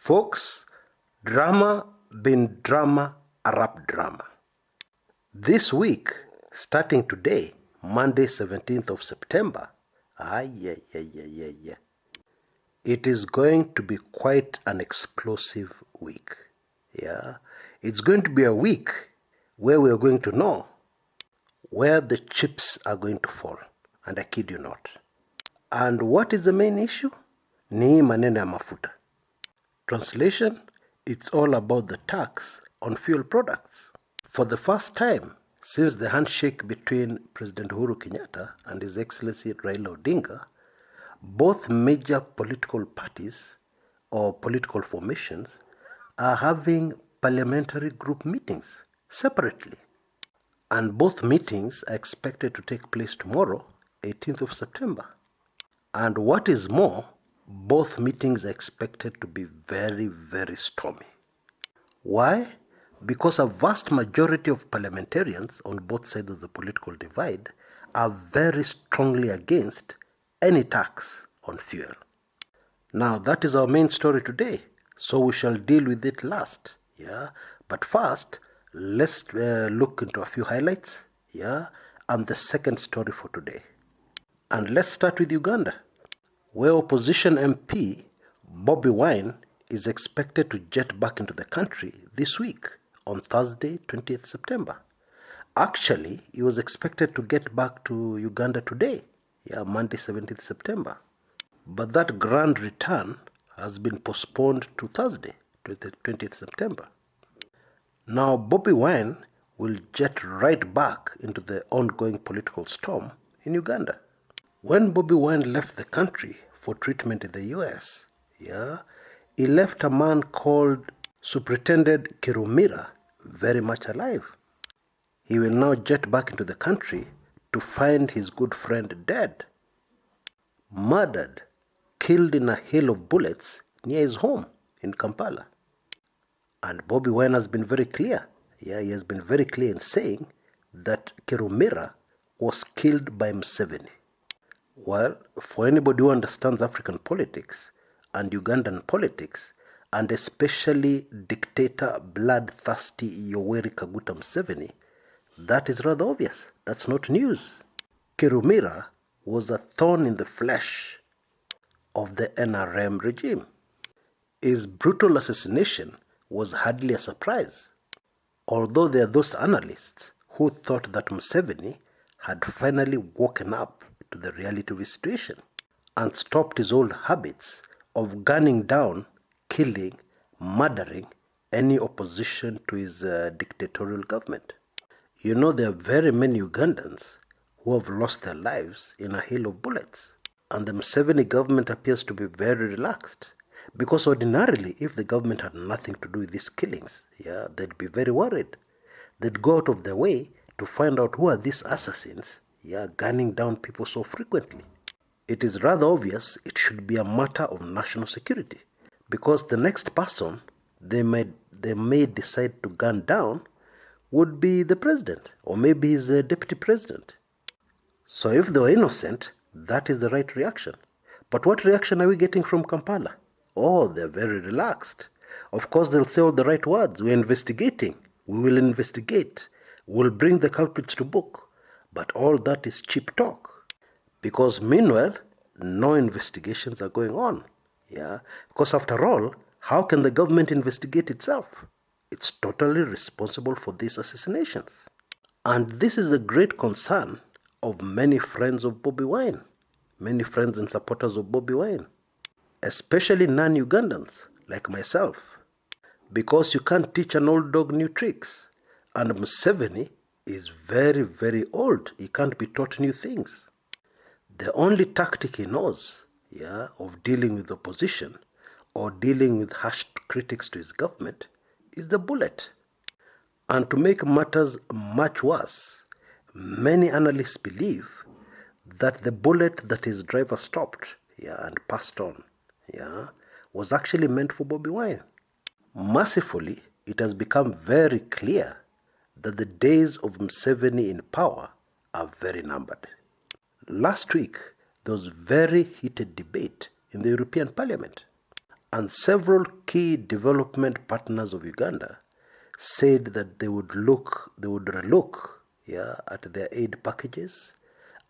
Folks, drama bin drama arap drama. This week, starting today, Monday 17th of September, it is going to be quite an explosive week. It's going to be a week where we are going to know where the chips are going to fall, and I kid you not. And what is the main issue? Ni maneno ya mafuta. Translation, it's all about the tax on fuel products. For the first time since the handshake between President Uhuru Kenyatta and His Excellency Raila Odinga, both major political parties or political formations are having parliamentary group meetings separately. And both meetings are expected to take place tomorrow, 18th of September. And what is more, both meetings are expected to be very, very stormy. Why? Because a vast majority of parliamentarians on both sides of the political divide are very strongly against any tax on fuel. Now, that is our main story today, so we shall deal with it last. But first, let's look into a few highlights, and the second story for today. And let's start with Uganda, where opposition MP Bobi Wine is expected to jet back into the country this week on Thursday, 20th September. Actually, he was expected to get back to Uganda today, Monday, 17th September. But that grand return has been postponed to Thursday, 20th September. Now, Bobi Wine will jet right back into the ongoing political storm in Uganda. When Bobi Wine left the country for treatment in the US, he left a man called Superintendent Kirumira very much alive. He will now jet back into the country to find his good friend dead, murdered, killed in a hail of bullets near his home in Kampala. And Bobi Wine has been very clear. He has been very clear in saying that Kirumira was killed by Museveni. Well, for anybody who understands African politics and Ugandan politics, and especially dictator bloodthirsty Yoweri Kaguta Museveni, that is rather obvious. That's not news. Kirumira was a thorn in the flesh of the NRM regime. His brutal assassination was hardly a surprise, although there are those analysts who thought that Museveni had finally woken up to the reality of his situation and stopped his old habits of gunning down, killing, murdering any opposition to his dictatorial government. You know, there are very many Ugandans who have lost their lives in a hail of bullets, and the Museveni government appears to be very relaxed. Because ordinarily, if the government had nothing to do with these killings, they'd be very worried. They'd go out of their way to find out who are these assassins, gunning down people so frequently. It is rather obvious it should be a matter of national security, because the next person they may decide to gun down would be the president, or maybe his deputy president. So if they were innocent, that is the right reaction. But what reaction are we getting from Kampala? Oh, they're very relaxed. Of course, they'll say all the right words. We're investigating. We will investigate. We'll bring the culprits to book. But all that is cheap talk. Because meanwhile, no investigations are going on. Because after all, how can the government investigate itself? It's totally responsible for these assassinations. And this is a great concern of many friends of Bobi Wine, many friends and supporters of Bobi Wine, especially non-Ugandans like myself, because you can't teach an old dog new tricks. And Museveni is very, very old. He can't be taught new things. The only tactic he knows, of dealing with opposition or dealing with harsh critics to his government is the bullet. And to make matters much worse, many analysts believe that the bullet that his driver stopped and passed on was actually meant for Bobi Wine. Mercifully, it has become very clear that the days of Museveni in power are very numbered. Last week, there was very heated debate in the European Parliament. And several key development partners of Uganda said that they would relook at their aid packages,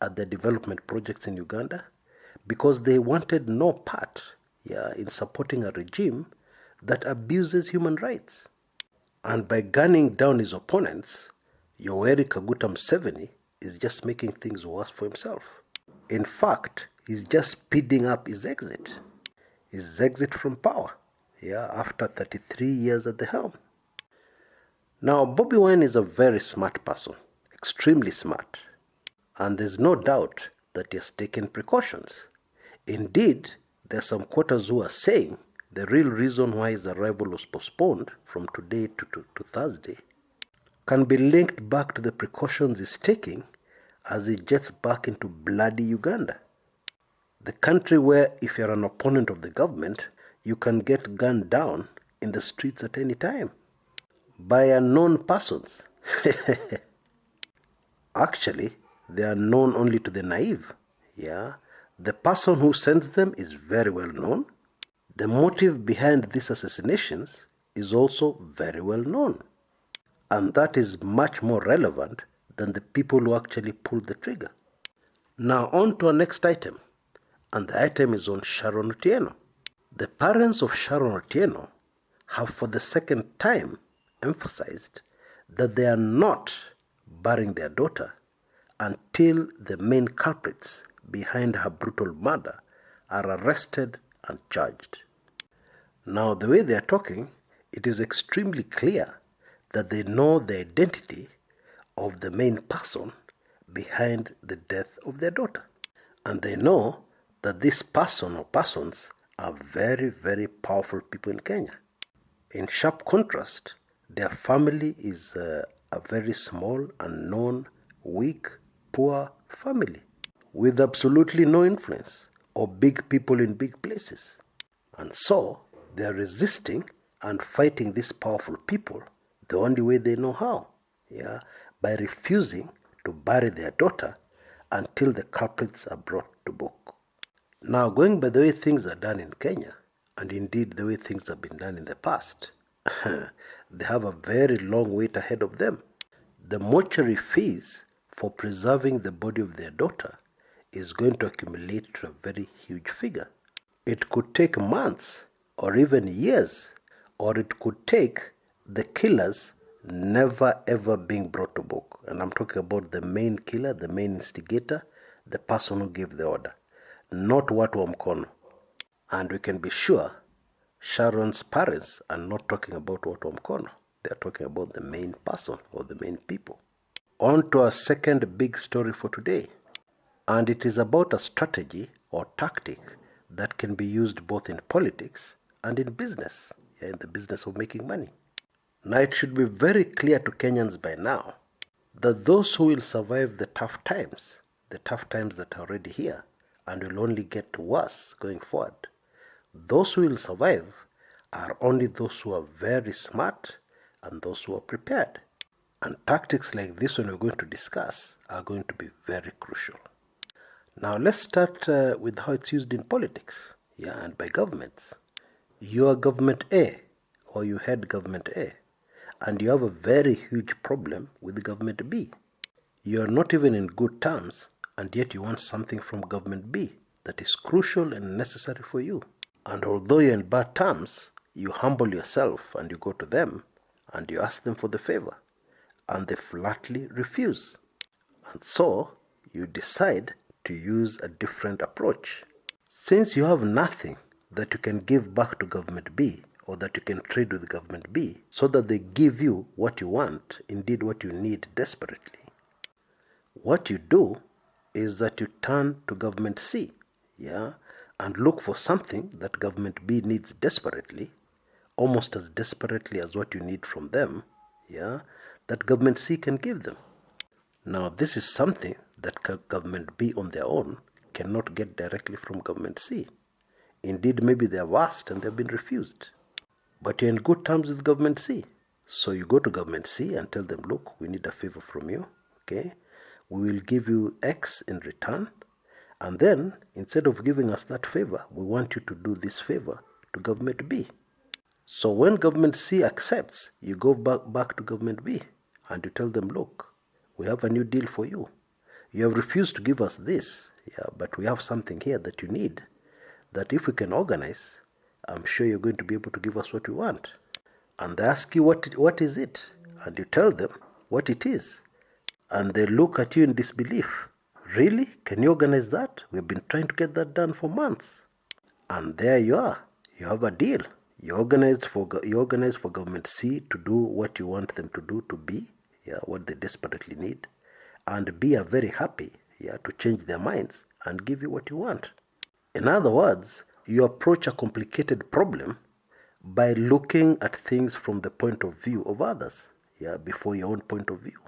at their development projects in Uganda, because they wanted no part in supporting a regime that abuses human rights. And by gunning down his opponents, Yoweri Kaguta Museveni is just making things worse for himself. In fact, he's just speeding up his exit from power, after 33 years at the helm. Now, Bobi Wine is a very smart person, extremely smart, and there's no doubt that he has taken precautions. Indeed, there are some quarters who are saying the real reason why his arrival was postponed from today to Thursday can be linked back to the precautions he's taking as he jets back into bloody Uganda. The country where if you're an opponent of the government, you can get gunned down in the streets at any time by unknown persons. Actually, they are known only to the naive. The person who sends them is very well known. The motive behind these assassinations is also very well known. And that is much more relevant than the people who actually pulled the trigger. Now on to our next item. And the item is on Sharon Otieno. The parents of Sharon Otieno have for the second time emphasized that they are not burying their daughter until the main culprits behind her brutal murder are arrested and charged. Now, the way they are talking, it is extremely clear that they know the identity of the main person behind the death of their daughter. And they know that this person or persons are very, very powerful people in Kenya. In sharp contrast, their family is a very small, unknown, weak, poor family with absolutely no influence or big people in big places. And so they are resisting and fighting these powerful people the only way they know how, by refusing to bury their daughter until the culprits are brought to book. Now, going by the way things are done in Kenya, and indeed the way things have been done in the past, they have a very long wait ahead of them. The mortuary fees for preserving the body of their daughter is going to accumulate to a very huge figure. It could take months or even years, or it could take the killers never ever being brought to book. And I'm talking about the main killer, the main instigator, the person who gave the order, not Watu wa Mkono. And we can be sure Sharon's parents are not talking about Watu wa Mkono. They are talking about the main person or the main people. On to our second big story for today. And it is about a strategy or tactic that can be used both in politics and in business, in the business of making money. Now, it should be very clear to Kenyans by now that those who will survive the tough times that are already here and will only get worse going forward, those who will survive are only those who are very smart and those who are prepared. And tactics like this one we're going to discuss are going to be very crucial. Now, let's start with how it's used in politics, and by governments. You are government A, or you head government A, and you have a very huge problem with government B. You are not even in good terms, and yet you want something from government B that is crucial and necessary for you. And although you're in bad terms, you humble yourself and you go to them and you ask them for the favor, and they flatly refuse. And so you decide to use a different approach. Since you have nothing that you can give back to government B or that you can trade with government B so that they give you what you want, indeed what you need desperately, what you do is that you turn to government C, and look for something that government B needs desperately, almost as desperately as what you need from them, that government C can give them. Now, this is something that government B on their own cannot get directly from government C. Indeed, maybe they have asked and they've been refused. But you're in good terms with government C. So you go to government C and tell them, look, we need a favor from you, okay? We will give you X in return. And then, instead of giving us that favor, we want you to do this favor to government B. So when government C accepts, you go back to government B and you tell them, look, we have a new deal for you. You have refused to give us this, but we have something here that you need, that if we can organize, I'm sure you're going to be able to give us what we want. And they ask you, what is it? And you tell them what it is. And they look at you in disbelief. Really? Can you organize that? We've been trying to get that done for months. And there you are. You have a deal. You organize for government C to do what you want them to do to B, what they desperately need. And B are very happy, to change their minds and give you what you want. In other words, you approach a complicated problem by looking at things from the point of view of others, before your own point of view.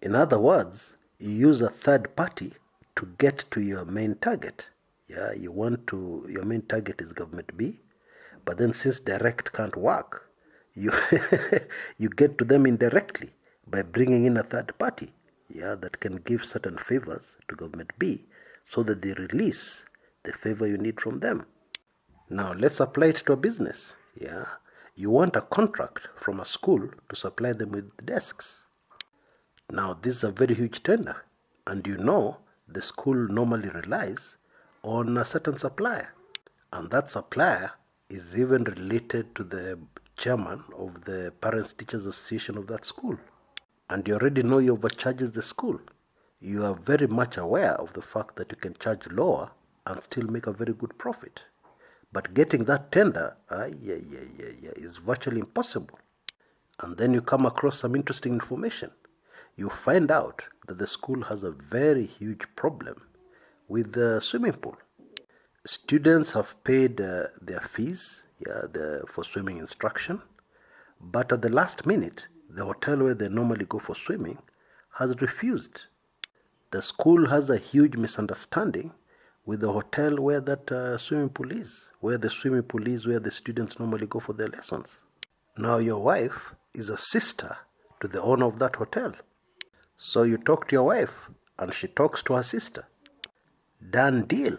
In other words, you use a third party to get to your main target. Your main target is government B, but then since direct can't work, you you get to them indirectly by bringing in a third party, that can give certain favors to government B so that they release the favor you need from them. Now let's apply it to a business. You want a contract from a school to supply them with desks. Now this is a very huge tender, and the school normally relies on a certain supplier, and that supplier is even related to the chairman of the Parents Teachers Association of that school. And you already know you overcharges the school. You are very much aware of the fact that you can charge lower and still make a very good profit. But getting that tender is virtually impossible. And then you come across some interesting information. You find out that the school has a very huge problem with the swimming pool. Students have paid their fees for swimming instruction, but at the last minute, the hotel where they normally go for swimming has refused. The school has a huge misunderstanding with the hotel where that swimming pool is, where the students normally go for their lessons. Now your wife is a sister to the owner of that hotel. So you talk to your wife and she talks to her sister. Done deal.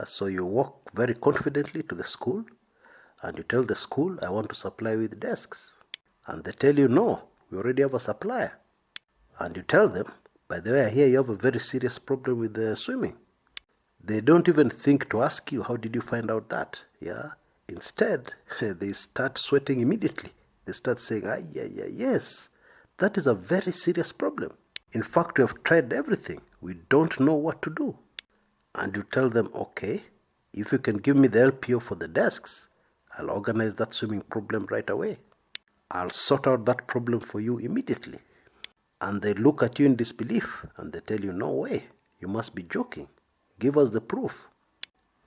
So you walk very confidently to the school and you tell the school, I want to supply with desks. And they tell you, no, we already have a supplier. And you tell them, by the way, I hear you have a very serious problem with the swimming. They don't even think to ask you, how did you find out that? Instead, they start sweating immediately. They start saying, yes, that is a very serious problem. In fact, we have tried everything. We don't know what to do. And you tell them, okay, if you can give me the LPO for the desks, I'll organize that swimming problem right away. I'll sort out that problem for you immediately. And they look at you in disbelief and they tell you, no way, you must be joking. Give us the proof.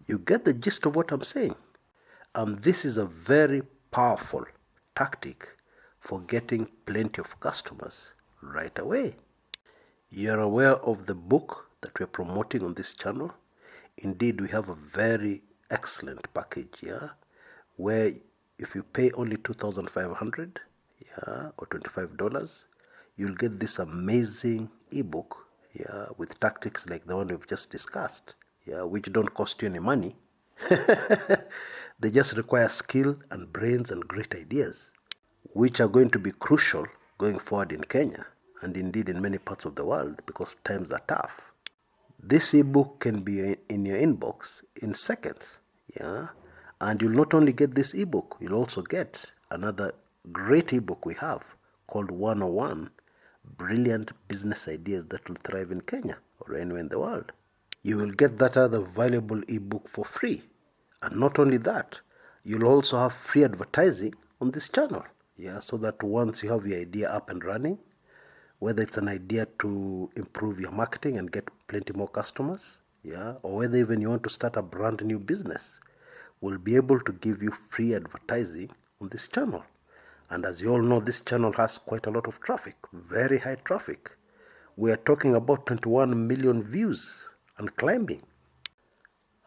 You get the gist of what I'm saying. And this is a very powerful tactic for getting plenty of customers right away. You're aware of the book that we're promoting on this channel. Indeed, we have a very excellent package, where if you pay only $2,500, or $25, you'll get this amazing ebook, with tactics like the one we've just discussed, which don't cost you any money. They just require skill and brains and great ideas, which are going to be crucial going forward in Kenya and indeed in many parts of the world because times are tough. This ebook can be in your inbox in seconds, and you'll not only get this ebook, you'll also get another great ebook we have called 101 Brilliant Business Ideas That Will Thrive in Kenya or anywhere in the world. You will get that other valuable ebook for free. And not only that, you'll also have free advertising on this channel, so that once you have your idea up and running, whether it's an idea to improve your marketing and get plenty more customers, or whether even you want to start a brand new business, we'll be able to give you free advertising on this channel. And as you all know, this channel has quite a lot of traffic, very high traffic. We are talking about 21 million views and climbing.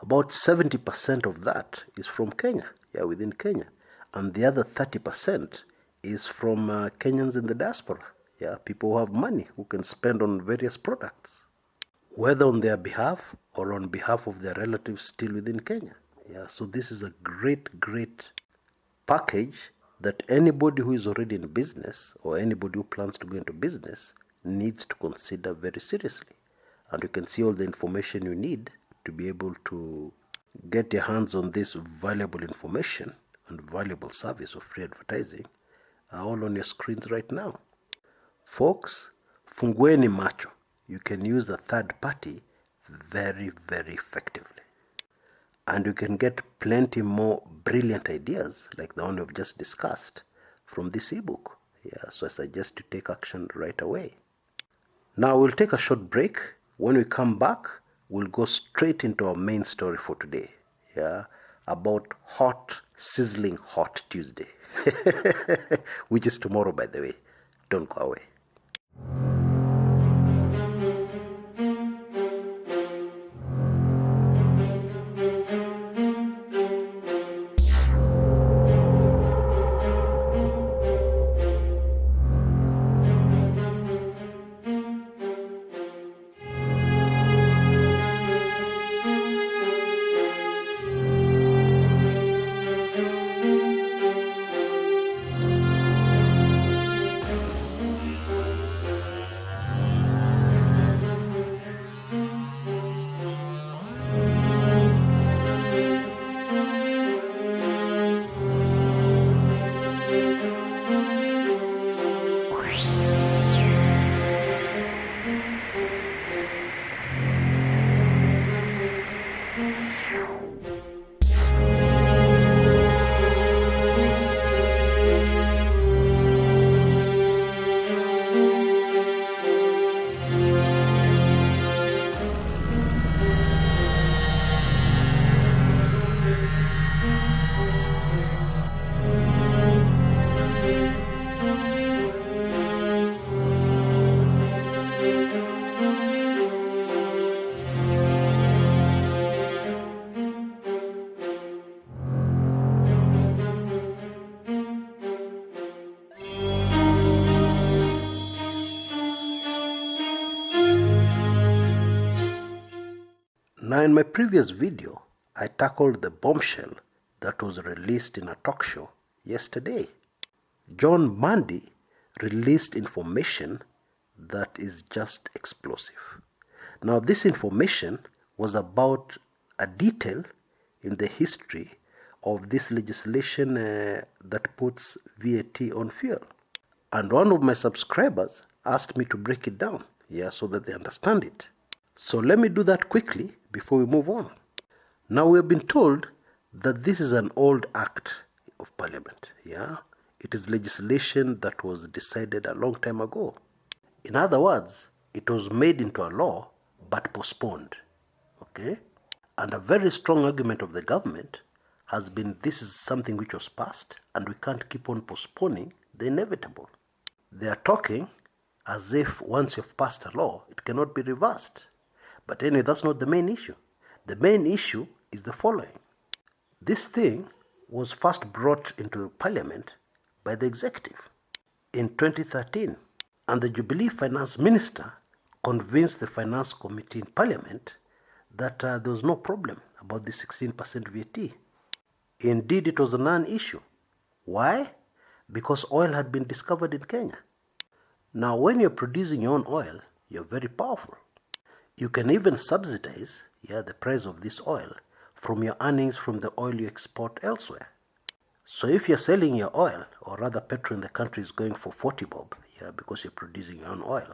About 70% of that is from Kenya, within Kenya. And the other 30% is from Kenyans in the diaspora, people who have money, who can spend on various products, whether on their behalf or on behalf of their relatives still within Kenya. Yeah, so this is a great package that anybody who is already in business or anybody who plans to go into business needs to consider very seriously. And you can see all the information you need to be able to get your hands on this valuable information and valuable service of free advertising are all on your screens right now. Folks, fungueni macho. You can use a third party very effectively. And you can get plenty more brilliant ideas like the one we've just discussed from this ebook. Yeah, so I suggest you take action right away. Now we'll take a short break. When we come back, we'll go straight into our main story for today. Yeah, about sizzling hot Tuesday, which is tomorrow, by the way. Don't go away. Now, in my previous video, I tackled the bombshell that was released in a talk show yesterday. John Mandy released information that is just explosive. Now, this information was about a detail in the history of this legislation that puts VAT on fuel. And one of my subscribers asked me to break it down, so that they understand it. So let me do that quickly before we move on. Now, we have been told that this is an old act of Parliament. It is legislation that was decided a long time ago. In other words, it was made into a law but postponed. Okay? And a very strong argument of the government has been this is something which was passed and we can't keep on postponing the inevitable. They are talking as if once you've passed a law, it cannot be reversed. But anyway, that's not the main issue. The main issue is the following. This thing was first brought into Parliament by the executive in 2013. And the Jubilee Finance Minister convinced the Finance Committee in Parliament that there was no problem about the 16% VAT. Indeed, it was a non-issue. Why? Because oil had been discovered in Kenya. Now, when you're producing your own oil, you're very powerful. You can even subsidize the price of this oil from your earnings from the oil you export elsewhere. So if you're selling your oil, or rather petrol in the country is going for 40 bob, because you're producing your own oil,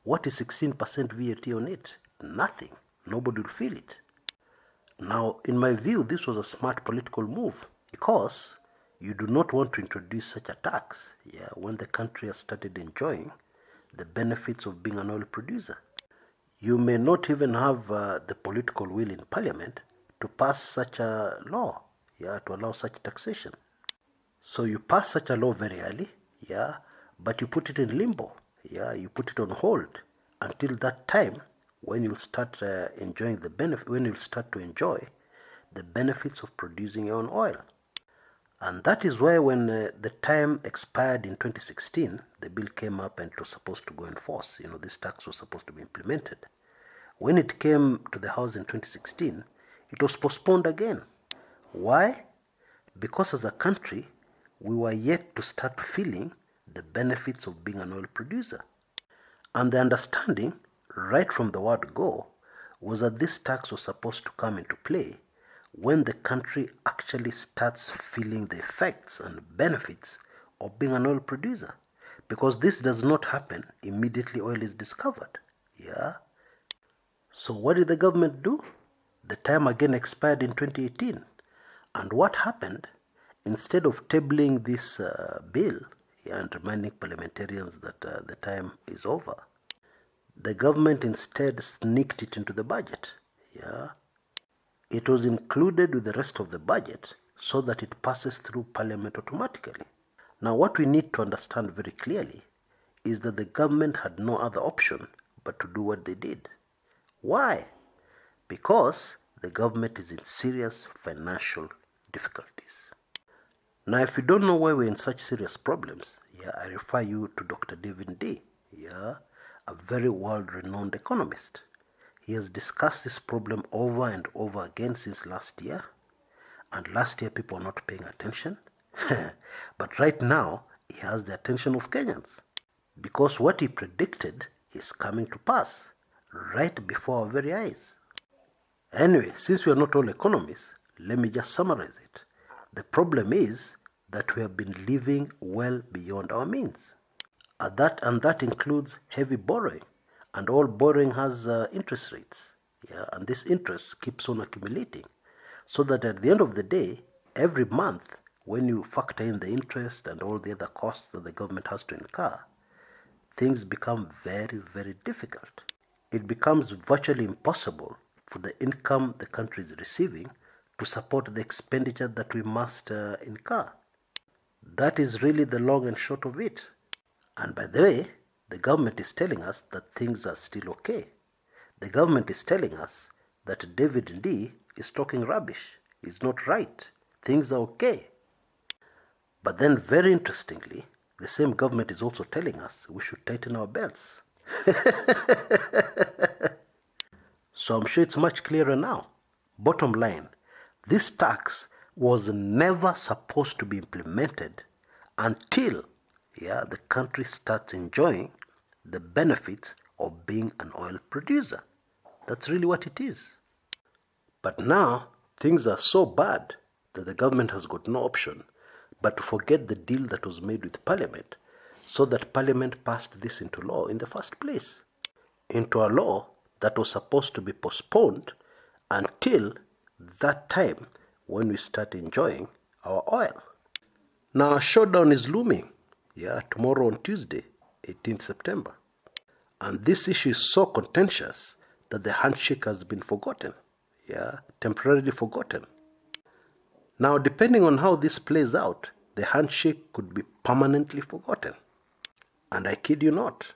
what is 16% VAT on it? Nothing. Nobody will feel it. Now, in my view, this was a smart political move because you do not want to introduce such a tax when the country has started enjoying the benefits of being an oil producer. You may not even have the political will in Parliament to pass such a law, to allow such taxation. So you pass such a law very early, but you put it in limbo, you put it on hold until that time when you'll start enjoying the benefit, when you'll start to enjoy the benefits of producing your own oil. And that is why when the time expired in 2016, the bill came up and it was supposed to go in force. This tax was supposed to be implemented. When it came to the House in 2016, it was postponed again. Why? Because as a country, we were yet to start feeling the benefits of being an oil producer. And the understanding, right from the word go, was that this tax was supposed to come into play when the country actually starts feeling the effects and benefits of being an oil producer. Because this does not happen immediately oil is discovered. Yeah? So what did the government do? The time again expired in 2018. And what happened? Instead of tabling this bill and reminding parliamentarians that the time is over, the government instead sneaked it into the budget. Yeah? It was included with the rest of the budget so that it passes through parliament automatically. Now what we need to understand very clearly is that the government had no other option but to do what they did. Why? Because the government is in serious financial difficulties. Now if you don't know why we're in such serious problems, I refer you to Dr. David D., a very world-renowned economist. He has discussed this problem over and over again since last year. And last year people were not paying attention. But right now, he has the attention of Kenyans. Because what he predicted is coming to pass right before our very eyes. Anyway, since we are not all economists, let me just summarize it. The problem is that we have been living well beyond our means. And that includes heavy borrowing. And all borrowing has interest rates. And this interest keeps on accumulating. So that at the end of the day, every month, when you factor in the interest and all the other costs that the government has to incur, things become very, very difficult. It becomes virtually impossible for the income the country is receiving to support the expenditure that we must incur. That is really the long and short of it. And by the way, the government is telling us that things are still okay. The government is telling us that David D. is talking rubbish. He's not right. Things are okay. But then very interestingly, the same government is also telling us we should tighten our belts. So I'm sure it's much clearer now. Bottom line, this tax was never supposed to be implemented until the country starts enjoying the benefits of being an oil producer. That's really what it is. But now, things are so bad that the government has got no option but to forget the deal that was made with Parliament so that Parliament passed this into law in the first place. Into a law that was supposed to be postponed until that time when we start enjoying our oil. Now, a showdown is looming. Tomorrow on Tuesday, 18th September. And this issue is so contentious that the handshake has been forgotten. Temporarily forgotten. Now, depending on how this plays out, the handshake could be permanently forgotten. And I kid you not.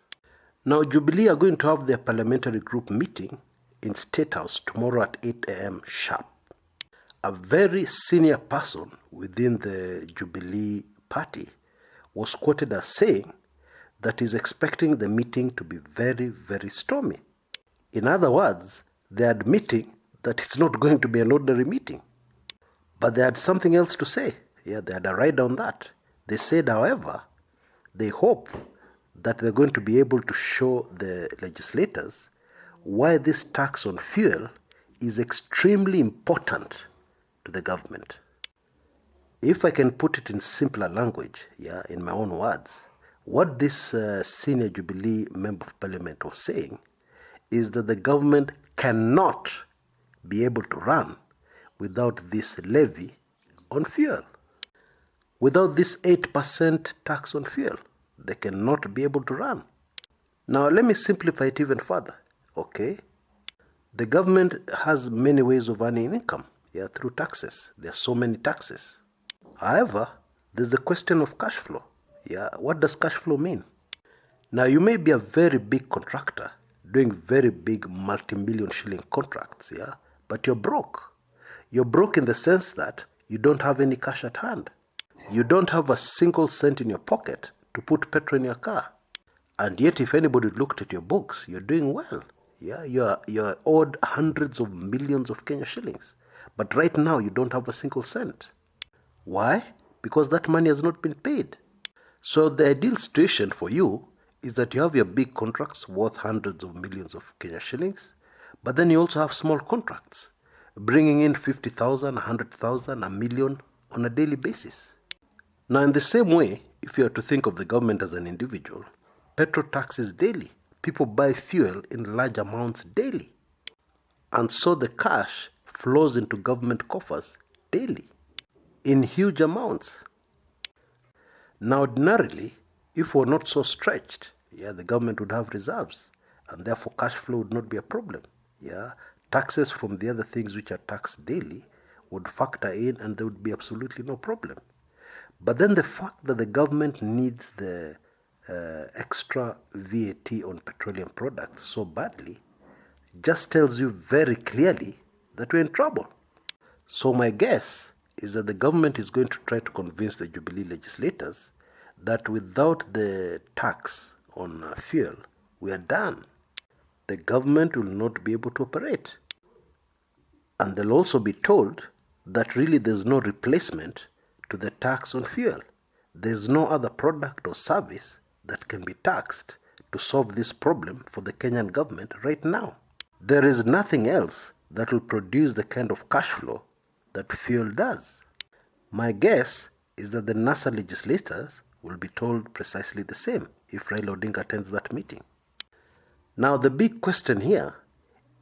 Now, Jubilee are going to have their parliamentary group meeting in State House tomorrow at 8 a.m. sharp. A very senior person within the Jubilee party was quoted as saying that he's expecting the meeting to be very, very stormy. In other words, they're admitting that it's not going to be an ordinary meeting. But they had something else to say. They had a ride on that. They said, however, they hope that they're going to be able to show the legislators why this tax on fuel is extremely important to the government. If I can put it in simpler language, in my own words, what this senior Jubilee member of parliament was saying is that the government cannot be able to run without this levy on fuel. Without this 8% tax on fuel, they cannot be able to run. Now, let me simplify it even further, okay? The government has many ways of earning income, through taxes. There are so many taxes. However, there's the question of cash flow. What does cash flow mean? Now, you may be a very big contractor doing very big multi-million shilling contracts, but you're broke. You're broke in the sense that you don't have any cash at hand. You don't have a single cent in your pocket to put petrol in your car. And yet, if anybody looked at your books, you're doing well. You're owed hundreds of millions of Kenya shillings. But right now, you don't have a single cent. Why? Because that money has not been paid. So the ideal situation for you is that you have your big contracts worth hundreds of millions of Kenya shillings, but then you also have small contracts, bringing in 50,000, 100,000, a million on a daily basis. Now, in the same way, if you are to think of the government as an individual, petrol taxes daily. People buy fuel in large amounts daily. And so the cash flows into government coffers daily in huge amounts. Now, ordinarily, if we're not so stretched, the government would have reserves, and therefore cash flow would not be a problem. Taxes from the other things which are taxed daily would factor in, and there would be absolutely no problem. But then the fact that the government needs the extra VAT on petroleum products so badly just tells you very clearly that we're in trouble. So my guess is that the government is going to try to convince the Jubilee legislators that without the tax on fuel, we are done. The government will not be able to operate. And they'll also be told that really there's no replacement to the tax on fuel. There's no other product or service that can be taxed to solve this problem for the Kenyan government right now. There is nothing else that will produce the kind of cash flow that fuel does. My guess is that the NASA legislators will be told precisely the same if Raila Odinga attends that meeting. Now, the big question here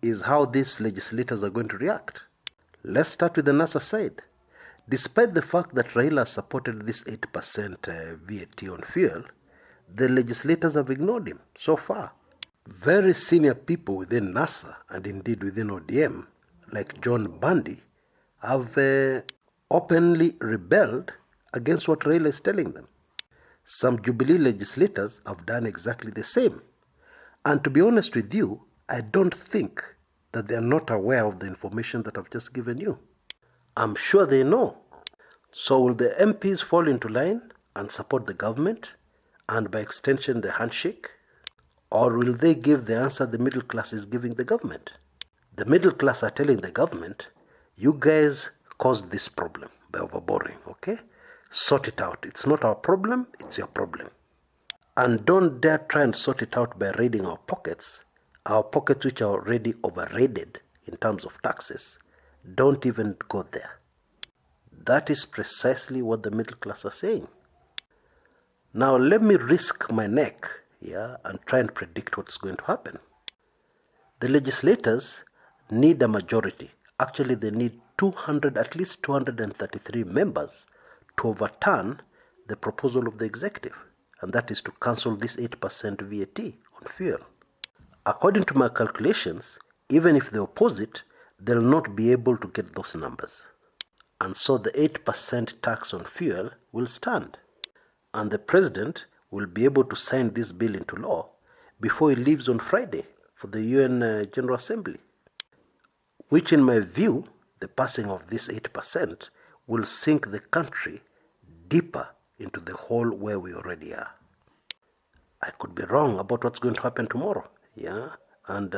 is how these legislators are going to react. Let's start with the NASA side. Despite the fact that Raila supported this 8% VAT on fuel, the legislators have ignored him so far. Very senior people within NASA and indeed within ODM, like John Bundy, have openly rebelled against what Raila is telling them. Some Jubilee legislators have done exactly the same. And to be honest with you, I don't think that they are not aware of the information that I've just given you. I'm sure they know. So will the MPs fall into line and support the government, and by extension the handshake? Or will they give the answer the middle class is giving the government? The middle class are telling the government, you guys caused this problem by overborrowing, okay? Sort it out. It's not our problem, it's your problem. And don't dare try and sort it out by raiding our pockets which are already overraided in terms of taxes. Don't even go there. That is precisely what the middle class are saying. Now let me risk my neck and try and predict what's going to happen. The legislators need a majority. Actually, they need at least 233 members to overturn the proposal of the executive, and that is to cancel this 8% VAT on fuel. According to my calculations, even if they oppose it, they'll not be able to get those numbers. And so the 8% tax on fuel will stand. And the president will be able to sign this bill into law before he leaves on Friday for the UN General Assembly. Which in my view, the passing of this 8% will sink the country deeper into the hole where we already are. I could be wrong about what's going to happen tomorrow, and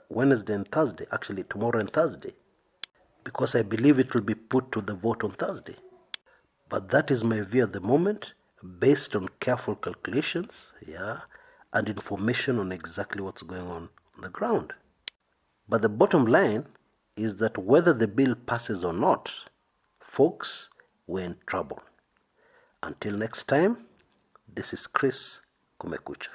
Wednesday and Thursday, actually tomorrow and Thursday, because I believe it will be put to the vote on Thursday. But that is my view at the moment, based on careful calculations, and information on exactly what's going on the ground. But the bottom line is that whether the bill passes or not, folks, we're in trouble. Until next time, this is Chris Kumekucha.